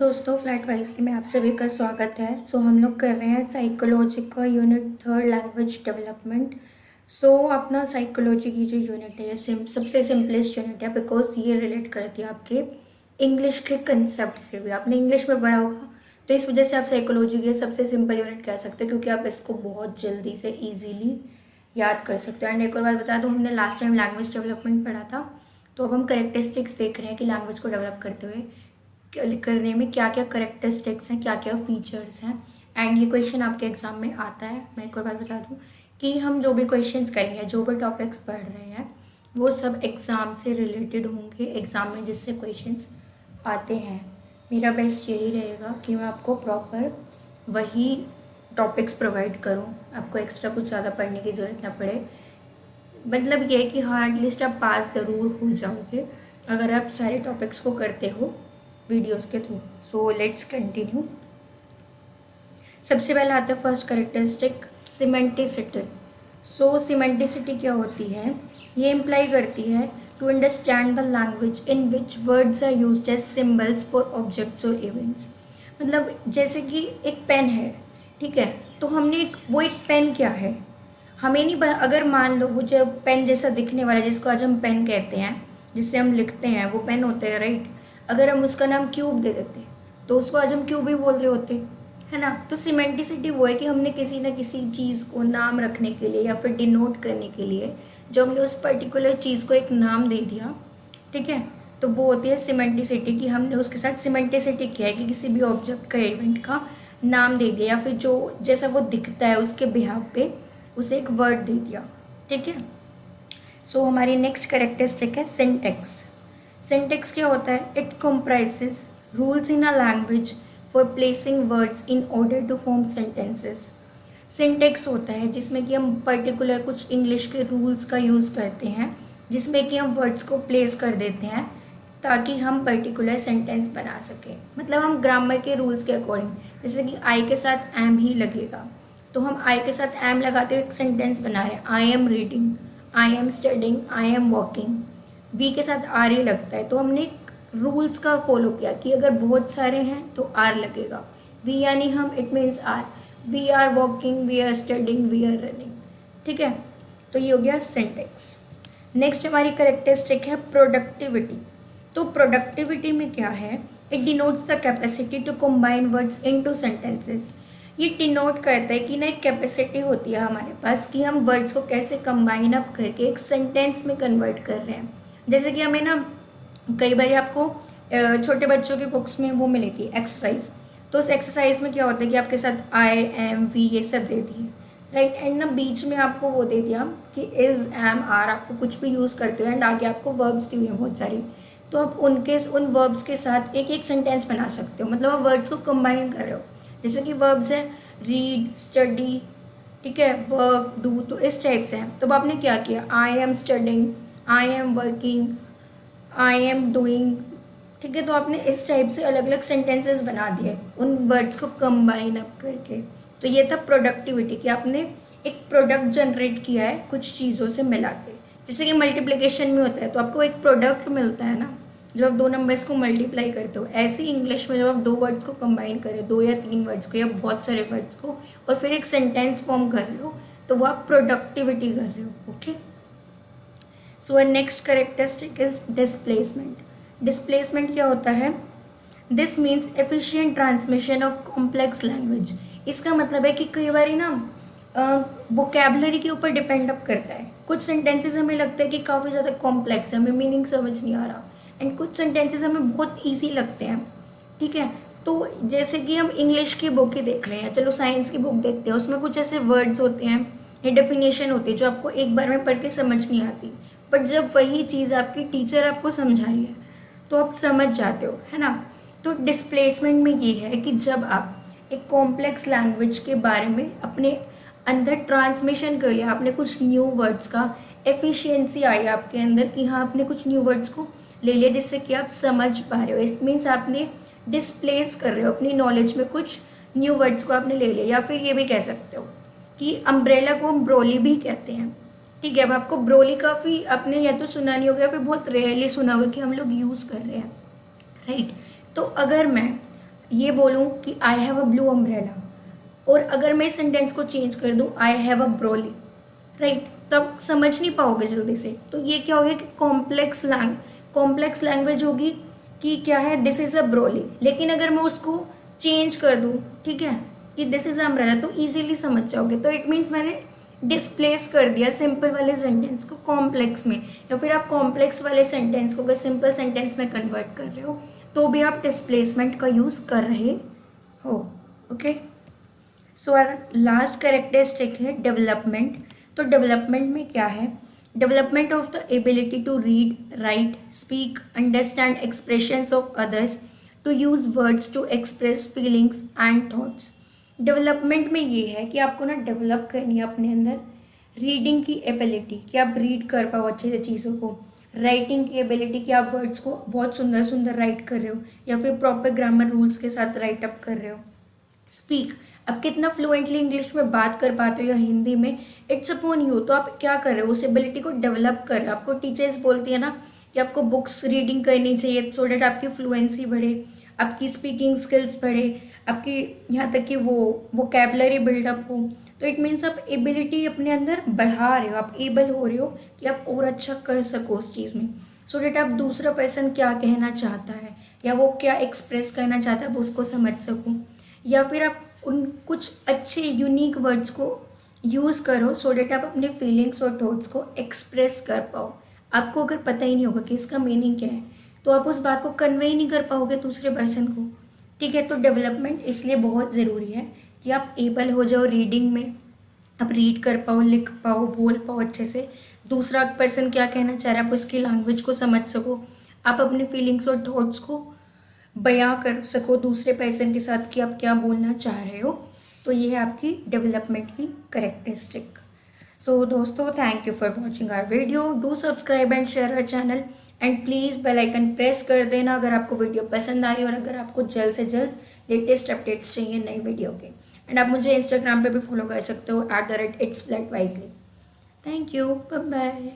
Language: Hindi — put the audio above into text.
दोस्तों फ्लैट वाइजली में आप सभी का स्वागत है। हम लोग कर रहे हैं साइकोलॉजी का यूनिट 3 लैंग्वेज डेवलपमेंट। अपना साइकोलॉजी की जो यूनिट है ये सबसे सिंपलेस्ट यूनिट है बिकॉज ये रिलेट करती है आपके इंग्लिश के कंसेप्ट से भी। आपने इंग्लिश में पढ़ा होगा तो इस वजह से आप साइकोलॉजी की सबसे सिंपल यूनिट कह सकते हैं क्योंकि आप इसको बहुत जल्दी से ईजीली याद कर सकते हो। एंड एक और बात बता दूँ, हमने लास्ट टाइम लैंग्वेज डेवलपमेंट पढ़ा था, तो अब हम करेक्टरिस्टिक्स देख रहे हैं कि लैंग्वेज को डेवलप करते हुए करने में क्या क्या करेक्टरिस्टिक्स हैं, क्या क्या फीचर्स हैं। एंड ये क्वेश्चन आपके एग्जाम में आता है। मैं एक और बात बता दूँ कि हम जो भी क्वेश्चंस करेंगे, जो भी टॉपिक्स पढ़ रहे हैं, वो सब एग्ज़ाम से रिलेटेड होंगे, एग्ज़ाम में जिससे क्वेश्चंस आते हैं। मेरा बेस्ट यही रहेगा कि मैं आपको प्रॉपर वही टॉपिक्स प्रोवाइड करूँ, आपको एक्स्ट्रा कुछ ज़्यादा पढ़ने की ज़रूरत ना पड़े। मतलब ये है कि हाँ एटलीस्ट आप पास ज़रूर हो जाओगे अगर आप सारे टॉपिक्स को करते हो वीडियोस के थ्रू। So let's continue. सबसे पहले आता है फर्स्ट करेक्टरिस्टिक, सिमेंटिसिटी। सिमेंटिसिटी क्या होती है? ये इम्प्लाई करती है to understand the language in which words are used as symbols for objects और इवेंट्स। मतलब जैसे कि एक पेन है, ठीक है, तो हमने एक पेन क्या है हमें नहीं अगर मान लो वो जो पेन जैसा दिखने वाला जिसको आज हम पेन कहते हैं, जिससे हम लिखते हैं, वो पेन होता है, राइट। अगर हम उसका नाम क्यूब दे देते तो उसको आज हम क्यूब ही बोल रहे होते, है ना। तो सिमेंटिसिटी वो है कि हमने किसी न किसी चीज़ को नाम रखने के लिए या फिर डिनोट करने के लिए जो हमने उस पर्टिकुलर चीज़ को एक नाम दे दिया, ठीक है, तो वो होती है सिमेंटिसिटी। कि हमने उसके साथ सिमेंटिसिटी किया है कि किसी भी ऑब्जेक्ट का, इवेंट का नाम दे दिया या फिर जो जैसा वो दिखता है उसके बिहाव पे उसे एक वर्ड दे दिया, ठीक है। हमारी नेक्स्ट कैरेक्टरिस्टिक है सिंटेक्स। सिंटेक्स क्या होता है? It comprises rules in a language for placing words in order to form sentences. Syntax होता है जिसमें कि हम पर्टिकुलर कुछ इंग्लिश के रूल्स का यूज़ करते हैं जिसमें कि हम वर्ड्स को प्लेस कर देते हैं ताकि हम पर्टिकुलर सेंटेंस बना सकें। मतलब हम ग्रामर के रूल्स के अकॉर्डिंग, जैसे कि आई के साथ एम ही लगेगा तो हम आई के साथ एम लगाते हुए एक सेंटेंस बना रहे हैं, I am reading, I am studying, I am walking. We के साथ आर ही लगता है तो हमने एक रूल्स का फॉलो किया कि अगर बहुत सारे हैं तो आर लगेगा। वी यानी हम, it means are. We are walking, we are studying, we are running, ठीक है। तो ये हो गया सिंटेक्स। नेक्स्ट हमारी करेक्टरिस्टिक है प्रोडक्टिविटी। तो प्रोडक्टिविटी में क्या है? It denotes the capacity to combine words into sentences. ये डिनोट करता है कि ना एक कैपेसिटी होती है हमारे पास कि हम वर्ड्स को कैसे कंबाइन अप करके एक सेंटेंस में कन्वर्ट कर रहे हैं। जैसे कि हमें ना कई बार आपको छोटे बच्चों की बुक्स में वो मिलेगी एक्सरसाइज, तो उस एक्सरसाइज में क्या होता है कि आपके साथ आई एम वी ये सब दे दिए, राइट। एंड ना बीच में आपको वो दे दिया कि इज एम आर, आपको कुछ भी यूज़ करते हो एंड आगे आपको वर्ब्स दी हुई हैं बहुत सारी, तो आप उन वर्ब्स के साथ एक एक सेंटेंस बना सकते हो। मतलब आप वर्ड्स को कंबाइन कर रहे हो। जैसे कि वर्ब्स है रीड, स्टडी, ठीक है, वर्क, डू, तो इस टाइप से हैं। तो आपने क्या किया? आई am studying, I am working, I am doing, ठीक है। तो आपने इस टाइप से अलग अलग सेंटेंसेस बना दिए उन वर्ड्स को कंबाइन अप करके। तो ये था प्रोडक्टिविटी कि आपने एक प्रोडक्ट जनरेट किया है कुछ चीज़ों से मिला के। जैसे कि मल्टीप्लिकेशन में होता है तो आपको एक प्रोडक्ट मिलता है ना जब आप दो नंबर्स को मल्टीप्लाई करते हो। ऐसे ही इंग्लिश में जब आप दो वर्ड्स को कंबाइन कर रहे हो, दो या तीन वर्ड्स को या बहुत सारे वर्ड्स को, और फिर एक सेंटेंस फॉर्म कर रहे हो, तो वो आप प्रोडक्टिविटी कर रहे हो, okay. So next characteristic is displacement. Displacement क्या होता है? This means efficient transmission of complex language. इसका मतलब है कि कई बार ना वोकेबलरी के ऊपर डिपेंड अप करता है। कुछ सेंटेंसेस हमें लगता है कि काफ़ी ज़्यादा कॉम्प्लेक्स है, हमें मीनिंग समझ नहीं आ रहा, एंड कुछ सेंटेंसेस हमें बहुत ईजी लगते हैं, ठीक है। तो जैसे कि हम इंग्लिश की बुक ही देख रहे हैं, चलो साइंस की बुक देखते हैं, उसमें कुछ ऐसे वर्ड्स होते हैं या डेफिनेशन होती है जो आपको एक बार में पढ़ के समझ नहीं आती, बट जब वही चीज़ आपकी टीचर आपको समझा रही है तो आप समझ जाते हो, है ना। तो डिस्प्लेसमेंट में ये है कि जब आप एक कॉम्प्लेक्स लैंग्वेज के बारे में अपने अंदर ट्रांसमिशन कर लिया, आपने कुछ न्यू वर्ड्स का एफिशिएंसी आई आपके अंदर कि हाँ आपने कुछ न्यू वर्ड्स को ले लिया जिससे कि आप समझ पा रहे हो। इट मीन्स आपने डिस्प्लेस कर रहे हो अपनी नॉलेज में, कुछ न्यू वर्ड्स को आपने ले लिया। या फिर ये भी कह सकते हो कि अम्ब्रेला को हम ब्रोली भी कहते हैं, ठीक है। अब आपको ब्रोली काफ़ी आपने या तो सुना नहीं होगा या फिर बहुत रेयरली सुना होगा कि हम लोग यूज़ कर रहे हैं, राइट। तो अगर मैं ये बोलूँ कि I have a blue umbrella, और अगर मैं इस सेंटेंस को चेंज कर दूँ I have a Broly, right, तो आप समझ नहीं पाओगे जल्दी से। तो ये क्या हो गया कि कॉम्प्लेक्स लैंग्वेज होगी कि क्या है, दिस इज़ अ ब्रोली। लेकिन अगर मैं उसको चेंज कर दूँ, ठीक है, कि दिस इज़ अम्ब्रेला, तो इजीली समझ जाओगे। तो इट मीन्स मैंने डिस्प्लेस कर दिया सिंपल वाले सेंटेंस को कॉम्प्लेक्स में, या फिर आप कॉम्प्लेक्स वाले सेंटेंस को अगर सिंपल सेंटेंस में कन्वर्ट कर रहे हो तो भी आप डिस्प्लेसमेंट का यूज़ कर रहे हो। Okay, so our last characteristic है डेवलपमेंट। तो डेवलपमेंट में क्या है, development of the ability to read, write, speak, understand expressions of others, to use words to express feelings and thoughts. Development में ये है कि आपको ना डेवलप करनी है अपने अंदर रीडिंग की एबिलिटी, कि आप रीड कर पाओ अच्छे से चीज़ों को, राइटिंग की एबिलिटी कि आप वर्ड्स को बहुत सुंदर सुंदर राइट कर रहे हो या फिर प्रॉपर ग्रामर रूल्स के साथ राइट अप कर रहे हो। स्पीक, आप कितना फ्लुएंटली इंग्लिश में बात कर पाते हो या हिंदी में, इट्स अपॉन यू। तो आप क्या कर रहे हो, उस एबिलिटी को डेवलप कर रहे हो। आपको टीचर्स बोलती है ना कि आपको बुक्स रीडिंग करनी चाहिए सो डैट आपकी फ्लुएंसी बढ़े, आपकी स्पीकिंग स्किल्स बढ़े, आपकी यहाँ तक कि वो वोकैबुलरी बिल्डअप हो। तो इट मीन्स आप एबिलिटी अपने अंदर बढ़ा रहे हो, आप एबल हो रहे हो कि आप और अच्छा कर सको उस चीज़ में, सो डैट आप दूसरा पर्सन क्या कहना चाहता है या वो क्या एक्सप्रेस करना चाहता है आप उसको समझ सको, या फिर आप उन कुछ अच्छे यूनिक वर्ड्स को यूज़ करो सो डैट आप अपने फीलिंग्स और थॉट्स को एक्सप्रेस कर पाओ। आपको अगर पता ही नहीं होगा कि इसका मीनिंग क्या है तो आप उस बात को कन्वे ही नहीं कर पाओगे दूसरे पर्सन को, ठीक है। तो डेवलपमेंट इसलिए बहुत ज़रूरी है कि आप एबल हो जाओ रीडिंग में, आप रीड कर पाओ, लिख पाओ, बोल पाओ अच्छे से, दूसरा पर्सन क्या कहना चाह रहा है आप उसकी लैंग्वेज को समझ सको, आप अपने फीलिंग्स और थॉट्स को बयां कर सको दूसरे पर्सन के साथ कि आप क्या बोलना चाह रहे हो। तो ये है आपकी डेवलपमेंट की करेक्टरिस्टिक। सो दोस्तों, thank you for watching our video, do subscribe and share our channel and please bell icon press कर देना अगर आपको वीडियो पसंद आ रही है और अगर आपको जल्द से जल्द लेटेस्ट अपडेट्स चाहिए नई वीडियो के। एंड आप मुझे इंस्टाग्राम पे भी फॉलो कर सकते हो @itsflatwisely। Thank you, bye bye.